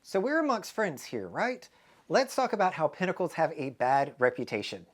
So we're amongst friends here, right? Let's talk about how Pinnacles have a bad reputation.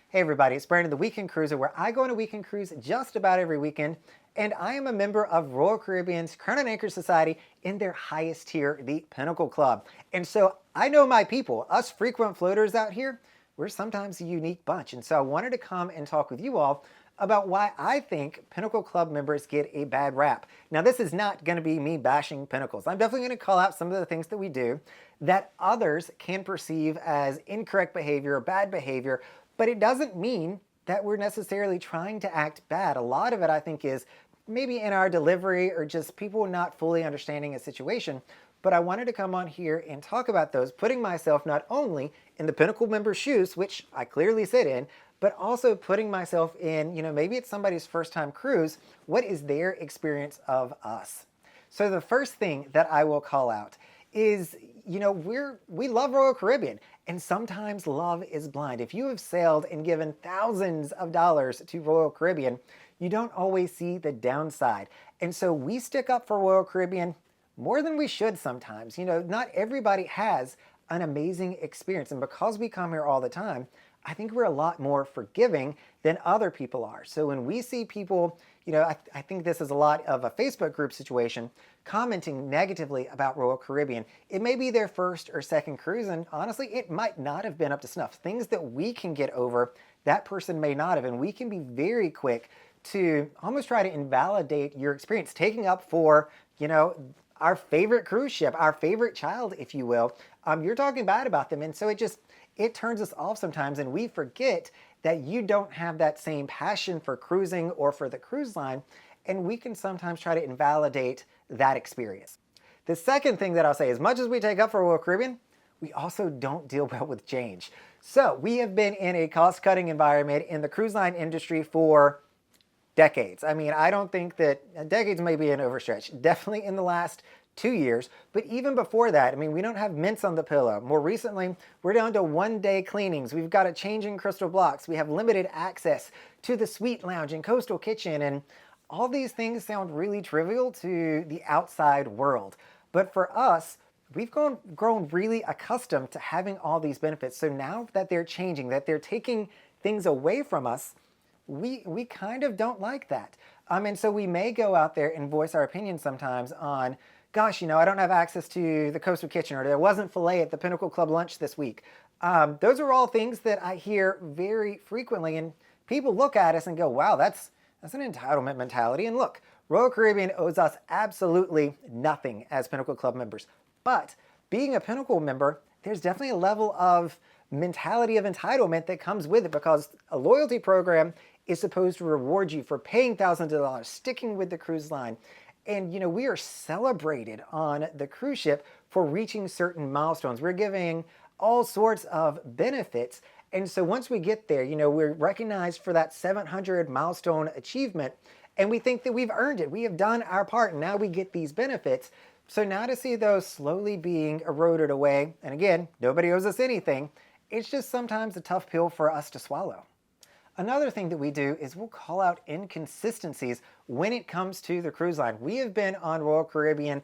Hey everybody, it's Brandon the Weekend Cruiser, where I go on a weekend cruise just about every weekend, and I am a member of Royal Caribbean's Crown and Anchor Society in their highest tier, the Pinnacle Club. And so I know my people, us frequent floaters out here, we're sometimes a unique bunch. And so I wanted to come and talk with you all about why I think Pinnacle Club members get a bad rap. Now, this is not going to be me bashing Pinnacles. I'm definitely going to call out some of the things that we do that others can perceive as incorrect behavior or bad behavior, but it doesn't mean that we're necessarily trying to act bad. A lot of it, I think, is maybe in our delivery or just people not fully understanding a situation. But I wanted to come on here and talk about those, putting myself not only in the Pinnacle member shoes, which I clearly sit in, but also putting myself in, maybe it's somebody's first time cruise. What is their experience of us? So the first thing that I will call out is, we love Royal Caribbean, and sometimes love is blind. If you have sailed and given thousands of dollars to Royal Caribbean, you don't always see the downside. And so we stick up for Royal Caribbean more than we should sometimes. Not everybody has an amazing experience, and because we come here all the time, I think we're a lot more forgiving than other people are. So when we see people, I think this is a lot of a Facebook group situation, commenting negatively about Royal Caribbean. It may be their first or second cruise, and honestly, it might not have been up to snuff. Things that we can get over, that person may not have, and we can be very quick to almost try to invalidate your experience, taking up for, our favorite cruise ship, our favorite child, if you will. You're talking bad about them, and so it turns us off sometimes, and we forget that you don't have that same passion for cruising or for the cruise line, and we can sometimes try to invalidate that experience. The second thing that I'll say, as much as we take up for Royal Caribbean, we also don't deal well with change. So we have been in a cost-cutting environment in the cruise line industry for decades. I don't think that decades may be an overstretch. Definitely in the last 2 years, but even before that, we don't have mints on the pillow. More recently, we're down to one-day cleanings. We've got a change in crystal blocks. We have limited access to the suite lounge and coastal kitchen, and all these things sound really trivial to the outside world. But for us, we've grown really accustomed to having all these benefits. So now that they're changing, that they're taking things away from us, we kind of don't like that. And so we may go out there and voice our opinion sometimes on, gosh, I don't have access to the coastal kitchen, or there wasn't filet at the Pinnacle Club lunch this week. Those are all things that I hear very frequently, and people look at us and go, wow, that's an entitlement mentality. And look, Royal Caribbean owes us absolutely nothing as Pinnacle Club members. But being a Pinnacle member, there's definitely a level of mentality of entitlement that comes with it, because a loyalty program is supposed to reward you for paying thousands of dollars, sticking with the cruise line. And we are celebrated on the cruise ship for reaching certain milestones. We're giving all sorts of benefits. And so once we get there, we're recognized for that 700 milestone achievement, and we think that we've earned it. We have done our part, and now we get these benefits. So now to see those slowly being eroded away, and again, nobody owes us anything, it's just sometimes a tough pill for us to swallow. Another thing that we do is we'll call out inconsistencies when it comes to the cruise line. We have been on Royal Caribbean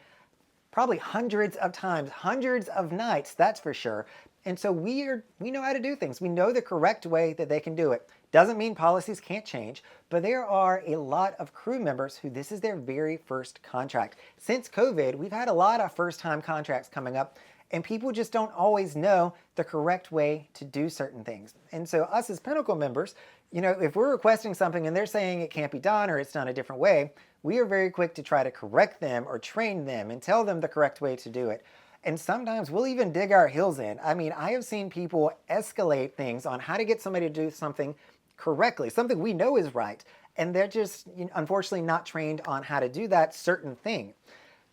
probably hundreds of times, hundreds of nights, that's for sure. And so we know how to do things. We know the correct way that they can do it. Doesn't mean policies can't change, but there are a lot of crew members who this is their very first contract. Since COVID, we've had a lot of first-time contracts coming up, and people just don't always know the correct way to do certain things. And so us as Pinnacle members, if we're requesting something and they're saying it can't be done or it's done a different way, we are very quick to try to correct them or train them and tell them the correct way to do it. And sometimes we'll even dig our heels in. I have seen people escalate things on how to get somebody to do something correctly, something we know is right, and they're just unfortunately not trained on how to do that certain thing.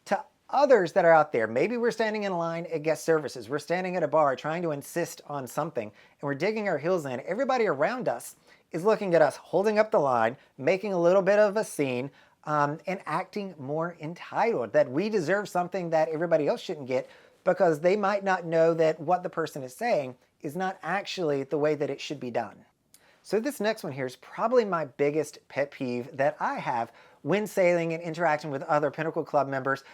To others that are out there, maybe we're standing in line at guest services, we're standing at a bar trying to insist on something, and we're digging our heels in. Everybody around us is looking at us, holding up the line, making a little bit of a scene, and acting more entitled, that we deserve something that everybody else shouldn't get, because they might not know that what the person is saying is not actually the way that it should be done. So this next one here is probably my biggest pet peeve that I have when sailing and interacting with other Pinnacle Club members.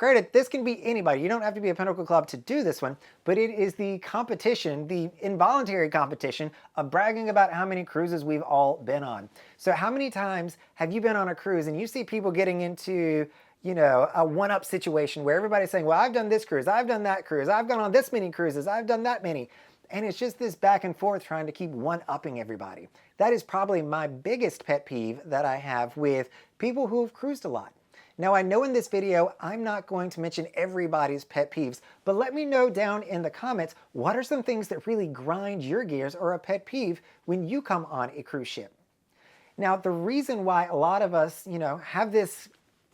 Granted, this can be anybody. You don't have to be a Pinnacle Club to do this one, but it is the competition, the involuntary competition of bragging about how many cruises we've all been on. So how many times have you been on a cruise and you see people getting into, you know, a one-up situation where everybody's saying, well, I've done this cruise, I've done that cruise, I've gone on this many cruises, I've done that many. And it's just this back and forth trying to keep one-upping everybody. That is probably my biggest pet peeve that I have with people who have cruised a lot. Now, I know in this video, I'm not going to mention everybody's pet peeves, but let me know down in the comments, what are some things that really grind your gears or a pet peeve when you come on a cruise ship? Now, the reason why a lot of us, you know, have this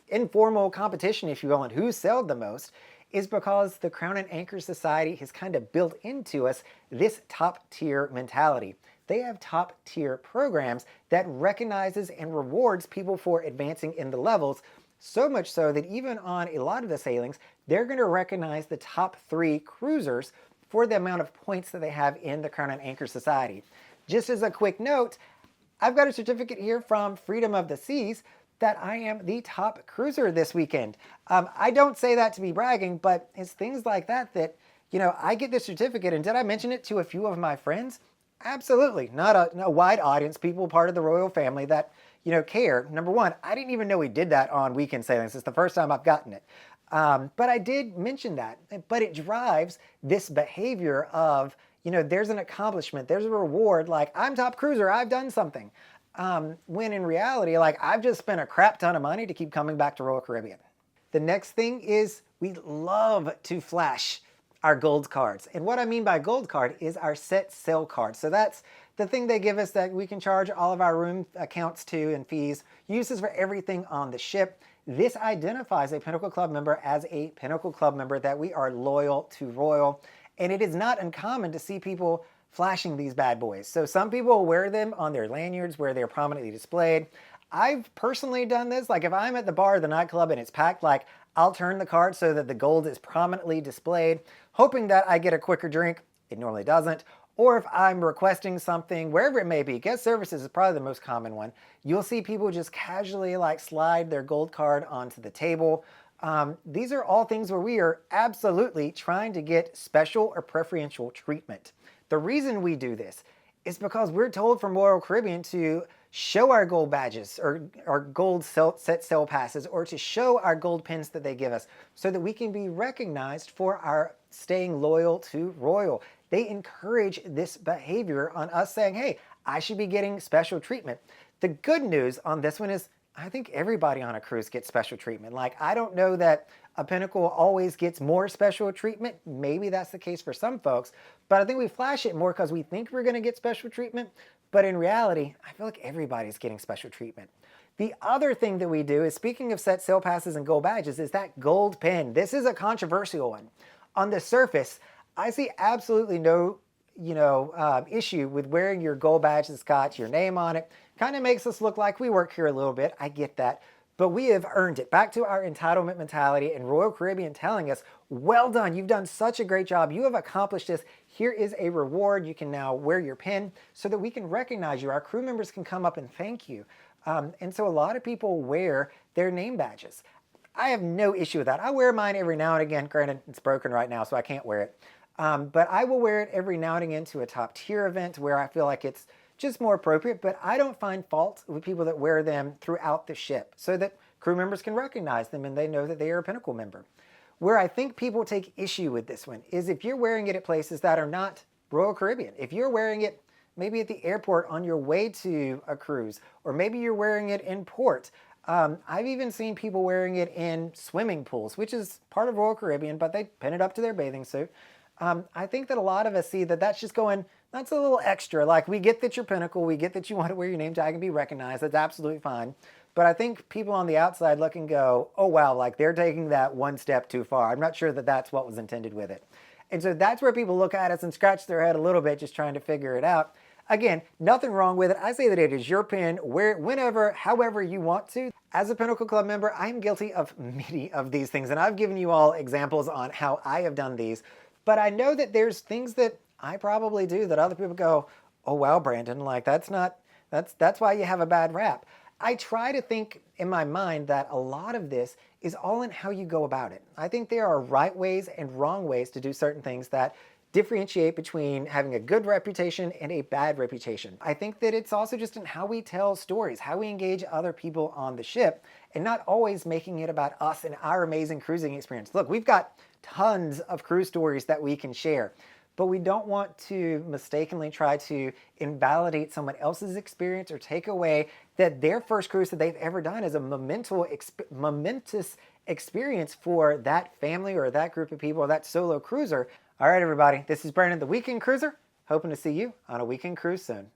informal competition, if you will, on who sailed the most is because the Crown and Anchor Society has kind of built into us this top tier mentality. They have top tier programs that recognizes and rewards people for advancing in the levels, so much so that even on a lot of the sailings, they're going to recognize the top 3 cruisers for the amount of points that they have in the Crown and Anchor Society. Just as a quick note, I've got a certificate here from Freedom of the Seas that I am the top cruiser this weekend. I don't say that to be bragging, but it's things like that that, you know, I get this certificate, and did I mention it to a few of my friends? Absolutely. Not a wide audience, people part of the royal family that, you know, care. Number one, I didn't even know we did that on weekend sailings. It's the first time I've gotten it. But I did mention that. But it drives this behavior of, you know, there's an accomplishment, there's a reward, like I'm top cruiser, I've done something. When in reality, like I've just spent a crap ton of money to keep coming back to Royal Caribbean. The next thing is we love to flash our gold cards. And what I mean by gold card is our set sail card. So that's the thing they give us that we can charge all of our room accounts to and fees, uses for everything on the ship. This identifies a Pinnacle Club member as a Pinnacle Club member, that we are loyal to Royal. And it is not uncommon to see people flashing these bad boys. So some people wear them on their lanyards where they're prominently displayed. I've personally done this. Like if I'm at the bar or the nightclub and it's packed, like I'll turn the card so that the gold is prominently displayed, hoping that I get a quicker drink. It normally doesn't. Or if I'm requesting something, wherever it may be, guest services is probably the most common one. You'll see people just casually like slide their gold card onto the table. These are all things where we are absolutely trying to get special or preferential treatment. The reason we do this is because we're told from Royal Caribbean to show our gold badges or our gold set sail passes, or to show our gold pins that they give us so that we can be recognized for our staying loyal to Royal. They encourage this behavior on us saying, hey, I should be getting special treatment. The good news on this one is I think everybody on a cruise gets special treatment. Like, I don't know that a Pinnacle always gets more special treatment. Maybe that's the case for some folks, but I think we flash it more because we think we're going to get special treatment. But in reality, I feel like everybody's getting special treatment. The other thing that we do is, speaking of set sail passes and gold badges, is that gold pin. This is a controversial one. On the surface, I see absolutely no issue with wearing your gold badge that's got your name on it. Kind of makes us look like we work here a little bit. I get that. But we have earned it. Back to our entitlement mentality and Royal Caribbean telling us, well done, you've done such a great job. You have accomplished this. Here is a reward. You can now wear your pin so that we can recognize you. Our crew members can come up and thank you. And so a lot of people wear their name badges. I have no issue with that. I wear mine every now and again. Granted, it's broken right now, so I can't wear it. But I will wear it every now and again to a top tier event where I feel like it's just more appropriate, but I don't find fault with people that wear them throughout the ship so that crew members can recognize them and they know that they are a Pinnacle member. Where I think people take issue with this one is if you're wearing it at places that are not Royal Caribbean. If you're wearing it maybe at the airport on your way to a cruise, or maybe you're wearing it in port. I've even seen people wearing it in swimming pools, which is part of Royal Caribbean, but they pin it up to their bathing suit. I think that a lot of us see that that's just going, that's a little extra. Like, we get that you're Pinnacle, we get that you want to wear your name tag and be recognized. That's absolutely fine. But I think people on the outside look and go, oh wow, like they're taking that one step too far. I'm not sure that that's what was intended with it. And so that's where people look at us and scratch their head a little bit, just trying to figure it out. Again, nothing wrong with it. I say that it is your pin. Wear it whenever, however you want to. As a Pinnacle Club member, I'm guilty of many of these things, and I've given you all examples on how I have done these. But I know that there's things that I probably do that other people go, oh wow, Brandon, like that's why you have a bad rap. I try to think in my mind that a lot of this is all in how you go about it. I think there are right ways and wrong ways to do certain things that differentiate between having a good reputation and a bad reputation. I think that it's also just in how we tell stories, how we engage other people on the ship, and not always making it about us and our amazing cruising experience. Look, we've got tons of cruise stories that we can share, but we don't want to mistakenly try to invalidate someone else's experience or take away that their first cruise that they've ever done is a momentous experience for that family or that group of people or that solo cruiser. All right, everybody, this is Brandon, the Weekend Cruiser. Hoping to see you on a weekend cruise soon.